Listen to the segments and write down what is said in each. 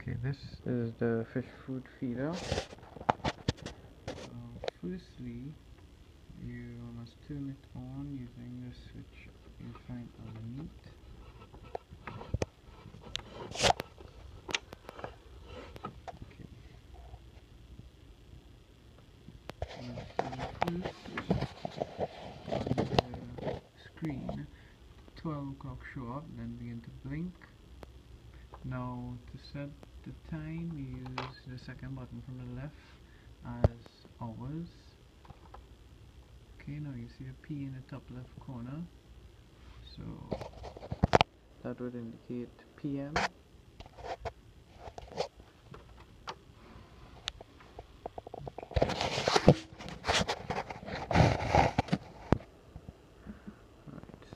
Okay, this is the fish food feeder. Firstly, you must turn it on using the switch you find underneath. Okay. You'll see first on the screen 12 o'clock show up, then begin to blink. Now to set the time, we use the second button from the left as hours. Okay, now you see a P in the top left corner, so that would indicate PM.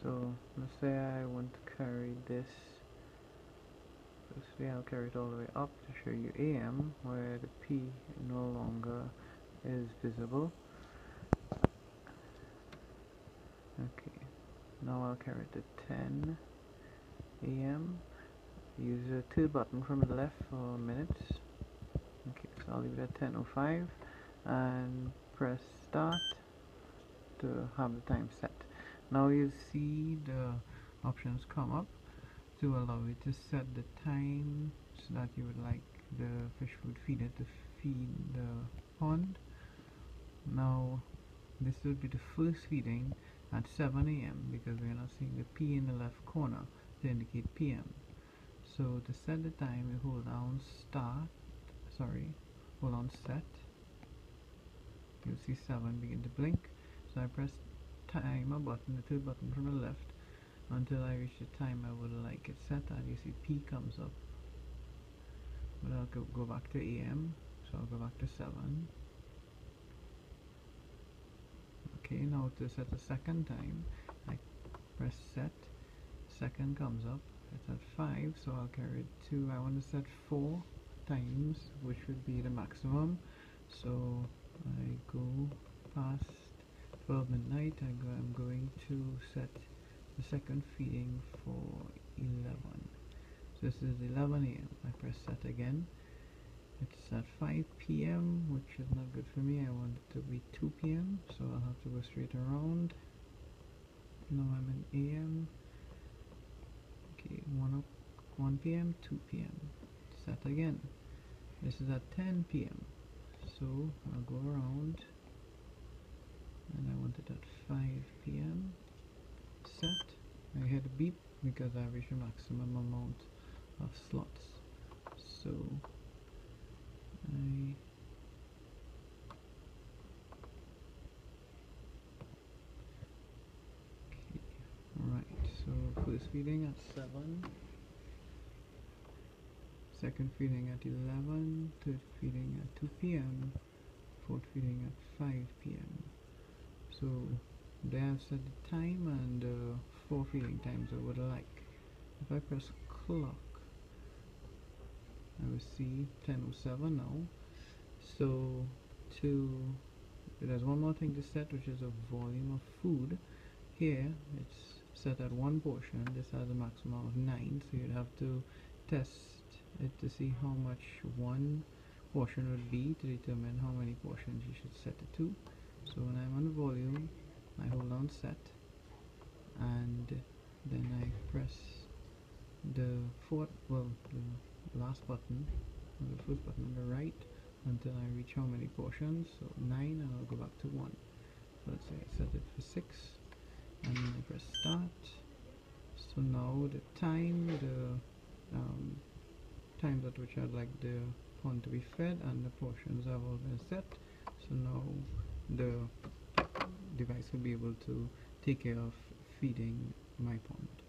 So let's say I want to carry this. Firstly, I'll carry it all the way up to show you AM, where the P no longer is visible. Okay, now I'll carry it to 10 AM. Use the third button from the left for minutes. Okay, so I'll leave it at 10:05 and press start to have the time set. Now you see the options come up to allow you to set the time so that you would like the fish food feeder to feed the pond. Now this would be the first feeding at 7 AM because we are not seeing the P in the left corner to indicate PM. So to set the time, you hold down hold on set. You'll see 7 begin to blink. So I press timer button, the third button from the left, until I reach the time I would like it set at. You see P comes up. But I'll go back to AM, so I'll go back to 7. Okay, now to set the second time, I press set, second comes up, it's at 5, so I'll carry it to, I want to set 4 times, which would be the maximum. So I go past 12 midnight, I'm going to set the second feeding for 11. So this is 11 AM. I press set again. It's at 5 PM, which is not good for me. I want it to be 2 PM, so I'll have to go straight around. Now I'm in AM. Okay, 1 PM, 2 PM. Set again. This is at 10 PM. So I'll go around and I want it at 5 PM. Set. I hear the beep because I reached a maximum amount of slots. So so first feeding at 7, second feeding at 11, third feeding at 2 PM, fourth feeding at 5 PM. So they have set the time and 4 feeding times I would like. If I press clock, I will see 10:07 now. So there's one more thing to set, which is a volume of food. Here it's set at 1 portion. This has a maximum of 9, so you'd have to test it to see how much 1 portion would be to determine how many portions you should set it to. So when I'm on volume, I hold down set and then I press the last button, or the first button on the right, until I reach how many portions. So 9, and I'll go back to 1. So let's say I set it for 6 and then I press start. So now the time, times at which I'd like the pond to be fed and the portions have all been set. So now the device will be able to take care of feeding my pond.